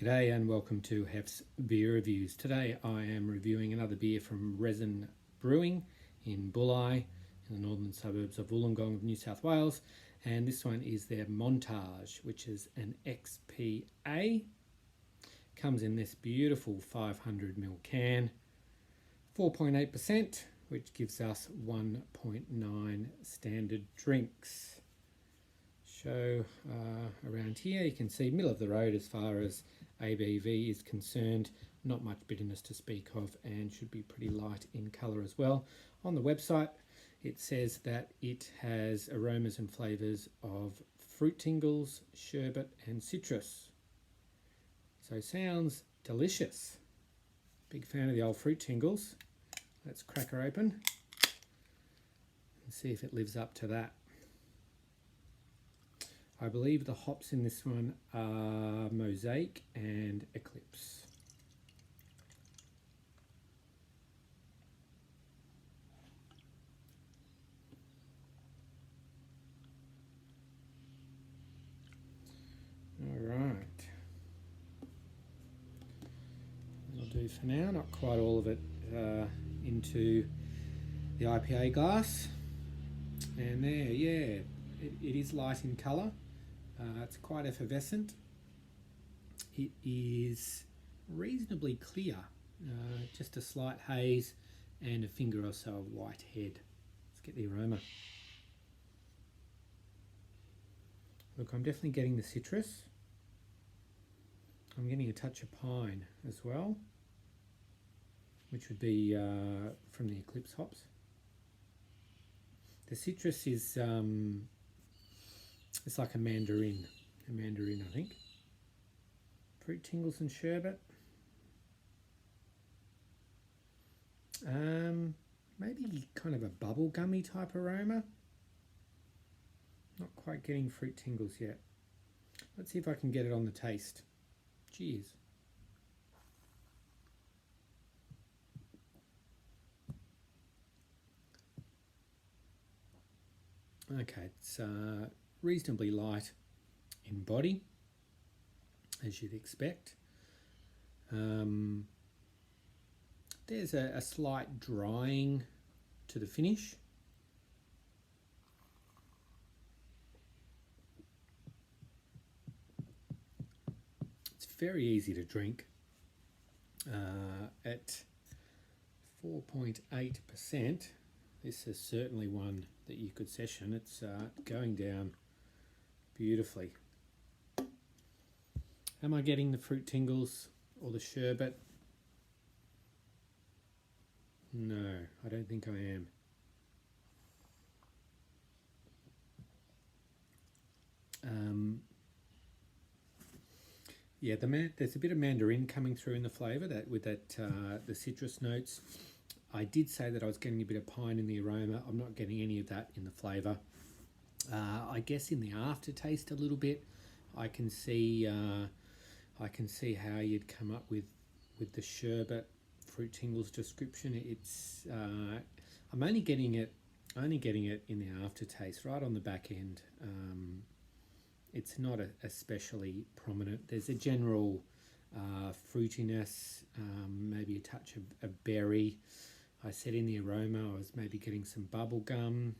G'day and welcome to Hef's Beer Reviews. Today I am reviewing another beer from Resin Brewing in Bulli, in the northern suburbs of Wollongong of New South Wales, and this one is their Montage, which is an XPA. Comes in this beautiful 500ml can, 4.8%, which gives us 1.9 standard drinks. Show around here, you can see middle of the road as far as ABV is concerned, not much bitterness to speak of, and should be pretty light in colour as well. On the website it says that it has aromas and flavours of fruit tingles, sherbet and citrus. So sounds delicious. Big fan of the old fruit tingles. Let's crack her open and see if it lives up to that. I believe the hops in this one are Mosaic and Eclipse. Alright. That'll do for now, not quite all of it into the IPA glass. And there, yeah, it is light in colour. It's quite effervescent. It is reasonably clear, just a slight haze and a finger or so of white head. Let's get the aroma. Look, I'm definitely getting the citrus. I'm getting a touch of pine as well, which would be from the Eclipse hops. The citrus is it's like a mandarin I think. Fruit tingles and sherbet. Maybe kind of a bubblegummy type aroma. Not quite getting fruit tingles yet. Let's see if I can get it on the taste. Cheers. Okay, it's reasonably light in body, as you'd expect. There's a slight drying to the finish. It's very easy to drink. At 4.8%, this is certainly one that you could session. It's going down beautifully. Am I getting the fruit tingles or the sherbet? No, I don't think I am. Yeah, there's a bit of mandarin coming through in the flavour with the citrus notes. I did say that I was getting a bit of pine in the aroma. I'm not getting any of that in the flavour. I guess in the aftertaste a little bit, I can see how you'd come up with the sherbet fruit tingles description. It's I'm only getting it in the aftertaste, right on the back end. It's not especially prominent. There's a general fruitiness, maybe a touch of berry. I said in the aroma I was maybe getting some bubble gum,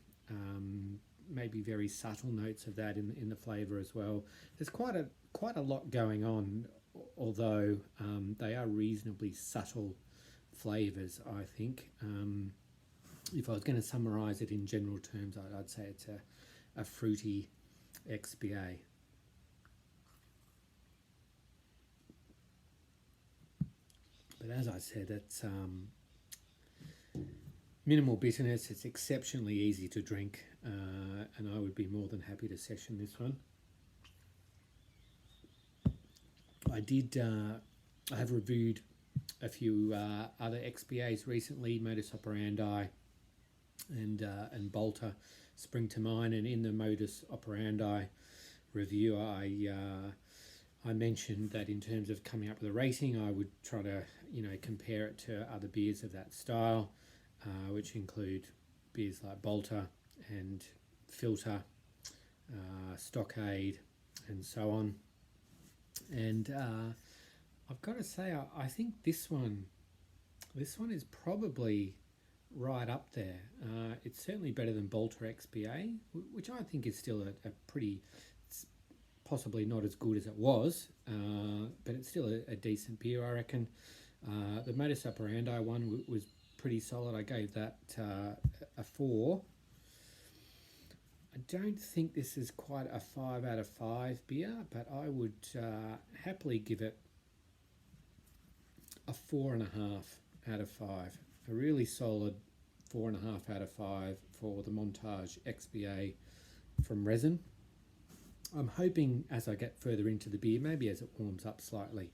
maybe very subtle notes of that in the flavour as well. There's quite a lot going on, although they are reasonably subtle flavours, I think. If I was going to summarise it in general terms, I'd say it's a fruity XPA. But as I said, it's minimal bitterness. It's exceptionally easy to drink, and I would be more than happy to session this one. I have reviewed a few other XPAs recently. Modus Operandi and Bolter spring to mind, and in the Modus Operandi review I mentioned that in terms of coming up with a rating, I would try to compare it to other beers of that style, which include beers like Bolter and Filter, Stockade and so on. And I've got to say, I think this one is probably right up there. It's certainly better than Bolter XPA, which I think is still a pretty, it's possibly not as good as it was, but it's still a decent beer, I reckon. The Modus Operandi one was pretty solid. I gave that a 4. I don't think this is quite a 5 out of 5 beer, but I would happily give it a 4.5 out of 5. A really solid 4.5 out of 5 for the Montage XPA from Resin. I'm hoping as I get further into the beer, maybe as it warms up slightly,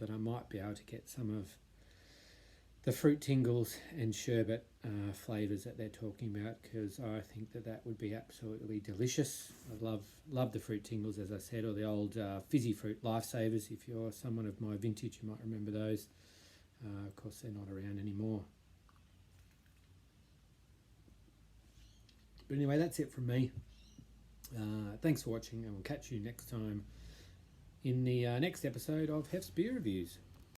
that I might be able to get some of the fruit tingles and sherbet flavours that they're talking about, because I think that would be absolutely delicious. I love the fruit tingles, as I said, or the old fizzy fruit lifesavers. If you're someone of my vintage, you might remember those. Of course, they're not around anymore. But anyway, that's it from me. Thanks for watching, and we'll catch you next time in the next episode of Hef's Beer Reviews.